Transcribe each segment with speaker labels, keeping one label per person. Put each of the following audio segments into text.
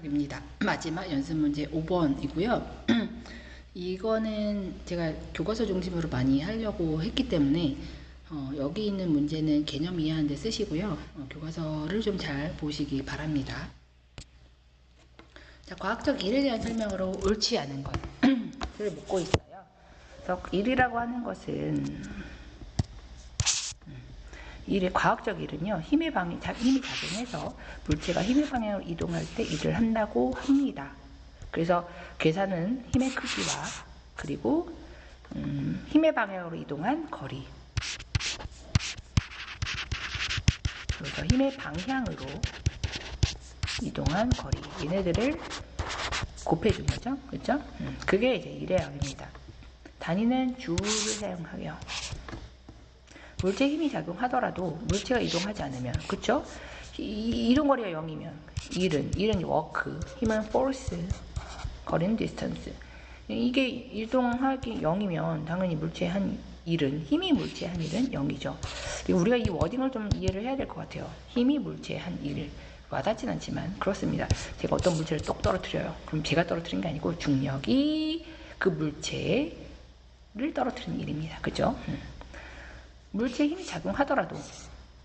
Speaker 1: 입니다. 마지막 연습 문제 5번이고요. 이거는 제가 교과서 중심으로 많이 하려고 했기 때문에 여기 있는 문제는 개념 이해하는 데 쓰시고요. 교과서를 좀 잘 보시기 바랍니다. 자, 과학적 일에 대한 설명으로 옳지 않은 것을 묻고 있어요. 그래서 일이라고 하는 것은 일의 과학적 일은요, 힘이 작용해서 물체가 힘의 방향으로 이동할 때 일을 한다고 합니다. 그래서 계산은 힘의 크기와 그리고 힘의 방향으로 이동한 거리, 그래서 힘의 방향으로 이동한 거리, 얘네들을 곱해준 거죠. 그렇죠? 그게 이제 일의 양입니다. 단위는 줄을 사용하여 물체에 힘이 작용하더라도 물체가 이동하지 않으면, 그쵸? 이동거리가 0이면 일은 워크, 힘은 force, 거리는 distance. 이게 이동하기 0이면 당연히 물체의 한 일은, 힘이 물체의 한 일은 0이죠. 그리고 우리가 이 워딩을 좀 이해를 해야 될 것 같아요. 힘이 물체의 한 일. 와닿진 않지만 그렇습니다. 제가 어떤 물체를 똑 떨어뜨려요. 그럼 제가 떨어뜨린 게 아니고 중력이 그 물체를 떨어뜨리는 일입니다. 그죠? 물체에 힘이 작용하더라도,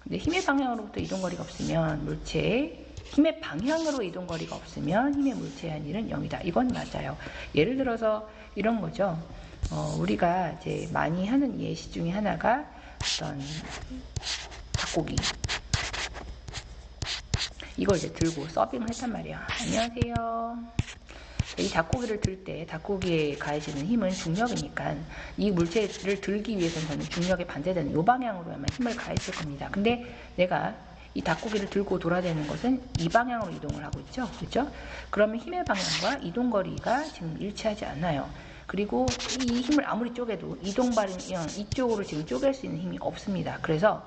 Speaker 1: 근데 힘의 방향으로부터 이동거리가 없으면, 물체의 힘의 방향으로 이동거리가 없으면 힘의 물체의 한 일은 0이다. 이건 맞아요. 예를 들어서 이런 거죠. 우리가 이제 많이 하는 예시 중에 하나가 어떤 닭고기. 이걸 이제 들고 서빙을 했단 말이에요. 안녕하세요. 이 닭고기를 들 때 닭고기에 가해지는 힘은 중력이니까 이 물체를 들기 위해서는 저는 중력에 반대되는 이 방향으로만 힘을 가했을 겁니다. 근데 내가 이 닭고기를 들고 돌아다니는 것은 이 방향으로 이동을 하고 있죠. 그렇죠? 그러면 힘의 방향과 이동거리가 지금 일치하지 않아요. 그리고 이 힘을 아무리 쪼개도 이동 방향 이쪽으로 지금 쪼갤 수 있는 힘이 없습니다. 그래서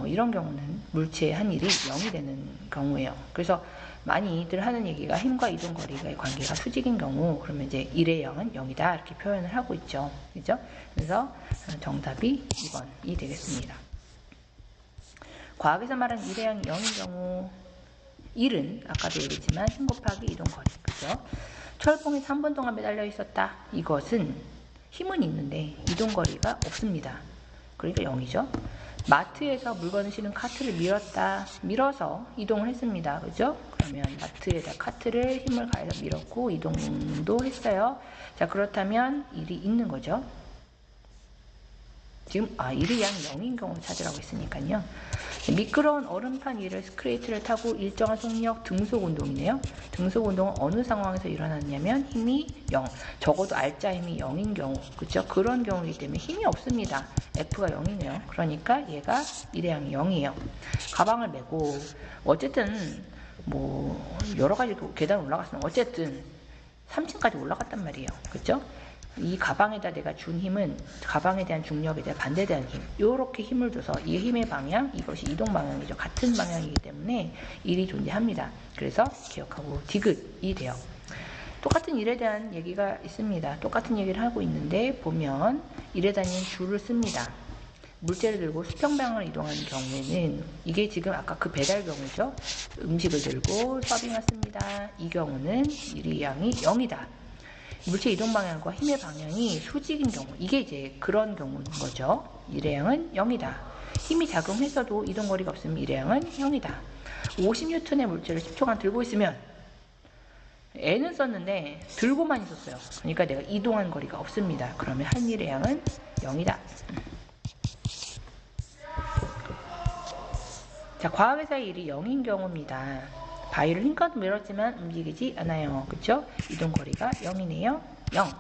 Speaker 1: 이런 경우는 물체의 한 일이 0이 되는 경우예요. 그래서 많이들 하는 얘기가 힘과 이동거리의 관계가 수직인 경우, 그러면 이제 1의 0은 0이다 이렇게 표현을 하고 있죠. 그죠? 그래서 정답이 2번이 되겠습니다. 과학에서 말하는 1의 0이 0인 경우, 1은 아까도 얘기했지만 힘 곱하기 이동거리. 그죠? 철봉이 3분 동안 매달려 있었다. 이것은 힘은 있는데 이동거리가 없습니다. 그러니까 0이죠. 마트에서 물건을 실은 카트를 밀어서 이동을 했습니다. 그죠? 그러면 마트에다 카트를 힘을 가해서 밀었고 이동도 했어요. 자, 그렇다면 일이 있는 거죠. 지금 일이 양 0인 경우를 찾으라고 했으니까요. 미끄러운 얼음판 위를 스케이트를 타고 일정한 속력 등속 운동이네요. 등속 운동은 어느 상황에서 일어났냐면 힘이 0, 적어도 알짜 힘이 0인 경우, 그렇죠? 그런 경우이기 때문에 힘이 없습니다. F가 0이네요. 그러니까 얘가 1의 양이 0이에요. 가방을 메고 어쨌든 뭐 여러 가지 계단을 올라갔으면 어쨌든 3층까지 올라갔단 말이에요. 그렇죠? 이 가방에다 내가 준 힘은 가방에 대한 중력에 대한 반대되는 힘, 이렇게 힘을 줘서 이 힘의 방향, 이것이 이동 방향이죠. 같은 방향이기 때문에 일이 존재합니다. 그래서 기억하고 디귿이 돼요. 똑같은 일에 대한 얘기가 있습니다. 똑같은 얘기를 하고 있는데 보면 일에 다니는 줄을 씁니다. 물체를 들고 수평방향을 이동하는 경우에는, 이게 지금 아까 그 배달 경우죠. 음식을 들고 서빙 왔습니다. 이 경우는 일의 양이 0이다. 물체 이동 방향과 힘의 방향이 수직인 경우, 이게 이제 그런 경우인 거죠. 일의 양은 0이다. 힘이 작용해서도 이동거리가 없으면 일의 양은 0이다. 50N의 물체를 10초간 들고 있으면, N은 썼는데 들고만 있었어요. 그러니까 내가 이동한 거리가 없습니다. 그러면 한 일의 양은 0이다. 자, 과학에서의 일이 0인 경우입니다. 바위를 힘껏 밀었지만 움직이지 않아요. 그쵸? 이동거리가 0이네요. 0.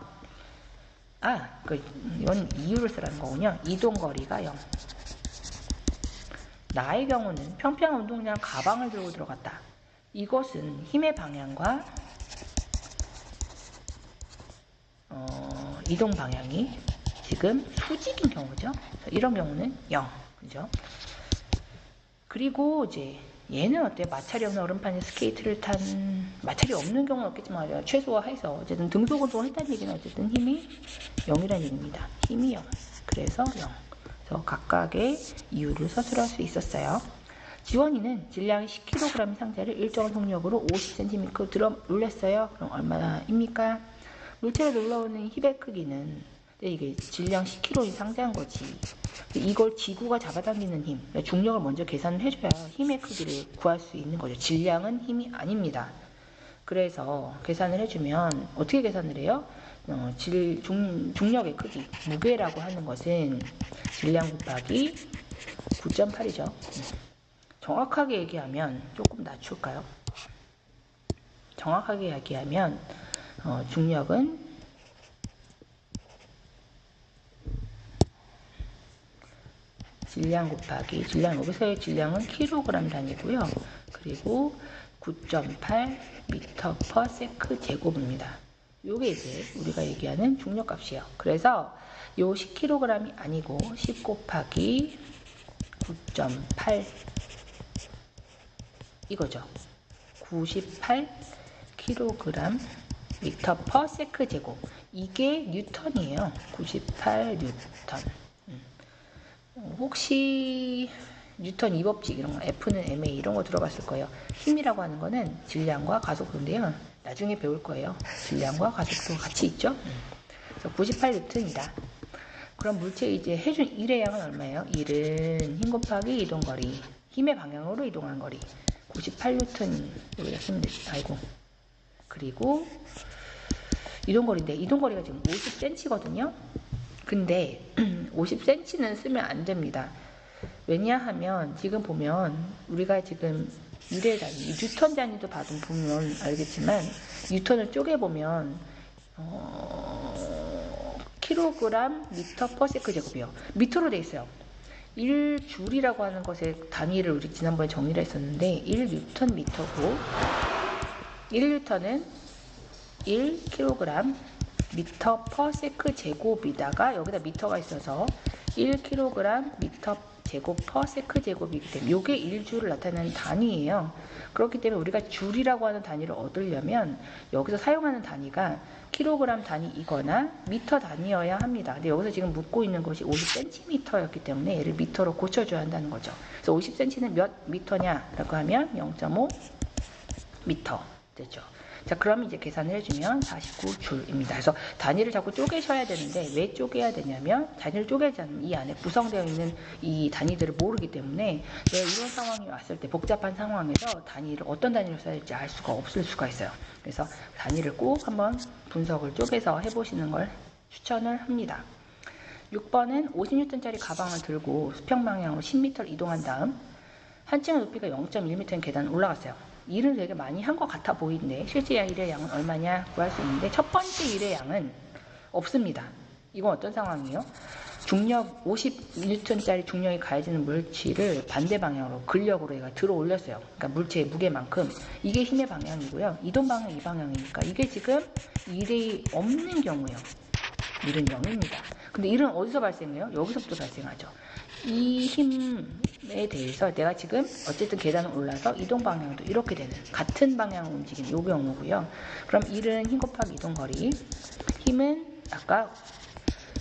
Speaker 1: 이건 이유를 쓰라는 거군요. 이동거리가 0. 나의 경우는 평평한 운동장 가방을 들고 들어갔다. 이것은 힘의 방향과 이동 방향이 지금 수직인 경우죠. 이런 경우는 0. 그죠? 그리고 이제 얘는 어때? 마찰이 없는 얼음판에 스케이트를 탄, 마찰이 없는 경우는 없겠지만 최소화해서 어쨌든 등속 운동을 했다는 얘기는 어쨌든 힘이 0이라는 얘기입니다. 힘이 0. 그래서 0. 그래서 각각의 이유를 서술할 수 있었어요. 지원이는 질량 10kg 상자를 일정한 속력으로 50cm 들어 올렸어요. 그럼 얼마입니까? 물체로 눌러오는 힙의 크기는 이게 질량 10kg인 상자인 거지. 이걸 지구가 잡아당기는 힘, 중력을 먼저 계산을 해줘야 힘의 크기를 구할 수 있는 거죠. 질량은 힘이 아닙니다. 그래서 계산을 해주면 어떻게 계산을 해요? 중력의 크기, 무게라고 하는 것은 질량 곱하기 9.8이죠. 정확하게 얘기하면 조금 낮출까요? 정확하게 얘기하면 중력은 질량 곱하기 여기서의 질량은 킬로그램 단위고요. 그리고 9.8 미터 퍼 세크 제곱입니다. 요게 이제 우리가 얘기하는 중력값이에요. 그래서 요 10kg이 아니고 10 곱하기 9.8 이거죠. 98kg 미터 퍼 세크 제곱. 이게 뉴턴이에요. 98 뉴턴. 혹시 뉴턴 2법칙 이런 거, F는 ma 이런 거 들어봤을 거예요. 힘이라고 하는 거는 질량과 가속도인데요. 나중에 배울 거예요. 질량과 가속도 같이 있죠. 그래서 98뉴턴이다. 그럼 물체 이제 해준 일의 양은 얼마예요? 1은 힘 곱하기 이동거리, 힘의 방향으로 이동한 거리 98뉴턴 우리가 쓰면 되지. 아이고. 그리고 이동거리인데 이동거리가 지금 50cm거든요. 근데 50cm는 쓰면 안 됩니다. 왜냐하면 지금 보면 우리가 지금 일의 단위, 뉴턴 단위도 보면 알겠지만 뉴턴을 쪼개보면 킬로그램 미터 퍼 세크 제곱이요. 미터로 돼 있어요. 1줄이라고 하는 것의 단위를 우리 지난번에 정의를 했었는데 1뉴턴 미터고 1뉴턴은 1kg 미터 퍼 세크 제곱이다가 여기다 미터가 있어서 1kg 미터 제곱 퍼 세크 제곱이기 때문에 이게 1줄을 나타내는 단위예요. 그렇기 때문에 우리가 줄이라고 하는 단위를 얻으려면 여기서 사용하는 단위가 킬로그램 단위이거나 미터 단위여야 합니다. 근데 여기서 지금 묻고 있는 것이 50cm였기 때문에 얘를 미터로 고쳐줘야 한다는 거죠. 그래서 50cm는 몇 미터냐라고 하면 0.5 미터 되죠. 자, 그럼 이제 계산을 해주면 49줄입니다. 그래서 단위를 자꾸 쪼개셔야 되는데 왜 쪼개야 되냐면 단위를 쪼개지 않으면 이 안에 구성되어 있는 이 단위들을 모르기 때문에 내가 이런 상황이 왔을 때 복잡한 상황에서 단위를 어떤 단위를 써야 될지 알 수가 없을 수가 있어요. 그래서 단위를 꼭 한번 분석을 쪼개서 해보시는 걸 추천을 합니다. 6번은 50N짜리 가방을 들고 수평 방향으로 10m를 이동한 다음 한 층의 높이가 0.1m인 계단을 올라갔어요. 일은 되게 많이 한 것 같아 보이는데 실제 일의 양은 얼마냐 구할 수 있는데 첫 번째 일의 양은 없습니다. 이건 어떤 상황이에요? 중력 50N짜리 중력이 가해지는 물체를 반대 방향으로 근력으로 얘가 들어 올렸어요. 그러니까 물체의 무게만큼 이게 힘의 방향이고요. 이동 방향 이 방향이니까 이게 지금 일이 없는 경우예요. 일은 0입니다. 근데 일은 어디서 발생해요? 여기서부터 발생하죠. 이 힘에 대해서 내가 지금 어쨌든 계단을 올라서 이동 방향도 이렇게 되는 같은 방향으로 움직이는 이 경우고요. 그럼 일은 힘 곱하기 이동 거리, 힘은 아까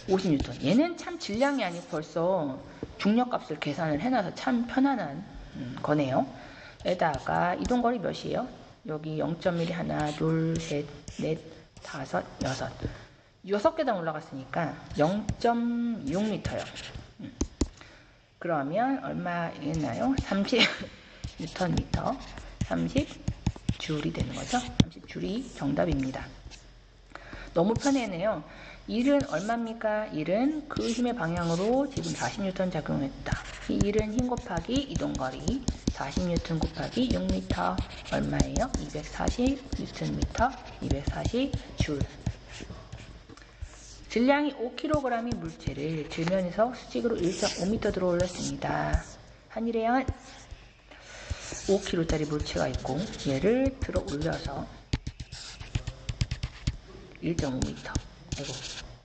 Speaker 1: 50N. 얘는 참 질량이 아니고 벌써 중력값을 계산을 해놔서 참 편안한 거네요. 에다가 이동 거리 몇이에요? 여기 0.1이 하나, 둘, 셋, 넷, 다섯, 여섯. 6계단 올라갔으니까 0.6m요. 그러면 얼마였나요? 30Nm, 30줄이 되는 거죠. 30줄이 정답입니다. 너무 편해네요. 1은 얼마입니까? 1은 그 힘의 방향으로 지금 40N 작용했다. 이 1은 힘 곱하기 이동거리 40N 곱하기 6m 얼마예요? 240Nm, 240줄. 질량이 5kg의 물체를 지면에서 수직으로 1.5m 들어 올렸습니다. 한일의 양은 5kg짜리 물체가 있고 얘를 들어 올려서 1.5m,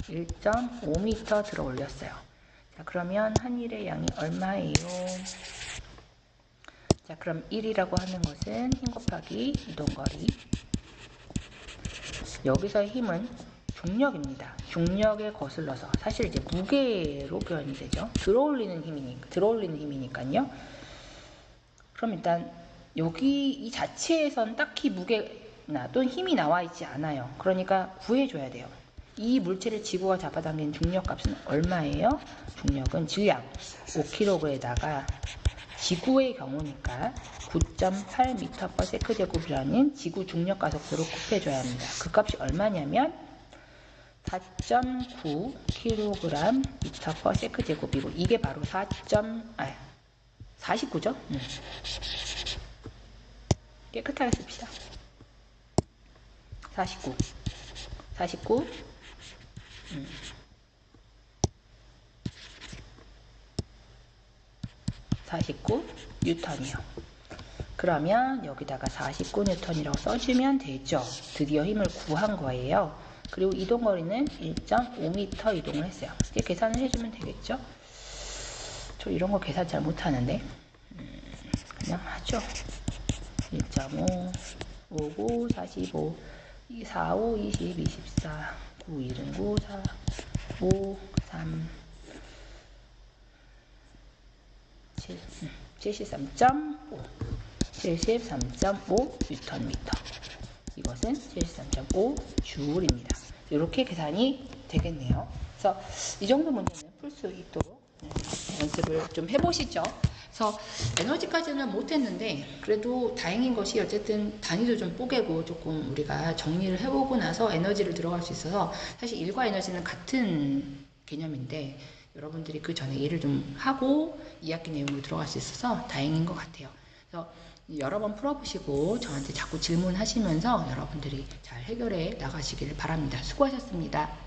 Speaker 1: 1.5m 들어 올렸어요. 자, 그러면 한일의 양이 얼마예요? 자, 그럼 1이라고 하는 것은 힘 곱하기 이동거리. 여기서의 힘은 중력입니다. 중력에 거슬러서 사실 이제 무게로 표현이 되죠. 들어올리는 힘이니까요. 그럼 일단 여기 이 자체에선 딱히 무게나 또는 힘이 나와 있지 않아요. 그러니까 구해줘야 돼요. 이 물체를 지구가 잡아당기는 중력값은 얼마예요? 중력은 질량 5kg에다가 지구의 경우니까 9.8m/s제곱이라는 지구 중력 가속도로 곱해줘야 합니다. 그 값이 얼마냐면 4.9kg/m/s제곱이고 이게 바로 49죠? 깨끗하게 씁시다. 49 뉴턴이요. 그러면 여기다가 49뉴턴이라고 써주면 되죠. 드디어 힘을 구한 거예요. 그리고 이동거리는 1.5m 이동을 했어요. 이제 계산을 해주면 되겠죠. 저 이런 거 계산 잘 못하는데 그냥 하죠. 1.5 5, 9, 45 4, 5, 20, 24 9, 1은 9, 4 5, 3 7 73.5 뉴턴미터. 이것은 73.5 줄입니다. 이렇게 계산이 되겠네요. 그래서 이 정도 문제는 풀 수 있도록 연습을 좀 해보시죠. 그래서 에너지까지는 못했는데 그래도 다행인 것이 어쨌든 단위도 좀 뽀개고 조금 우리가 정리를 해보고 나서 에너지를 들어갈 수 있어서 사실 일과 에너지는 같은 개념인데 여러분들이 그 전에 일을 좀 하고 2학기 내용으로 들어갈 수 있어서 다행인 것 같아요. 그래서 여러 번 풀어보시고 저한테 자꾸 질문하시면서 여러분들이 잘 해결해 나가시길 바랍니다. 수고하셨습니다.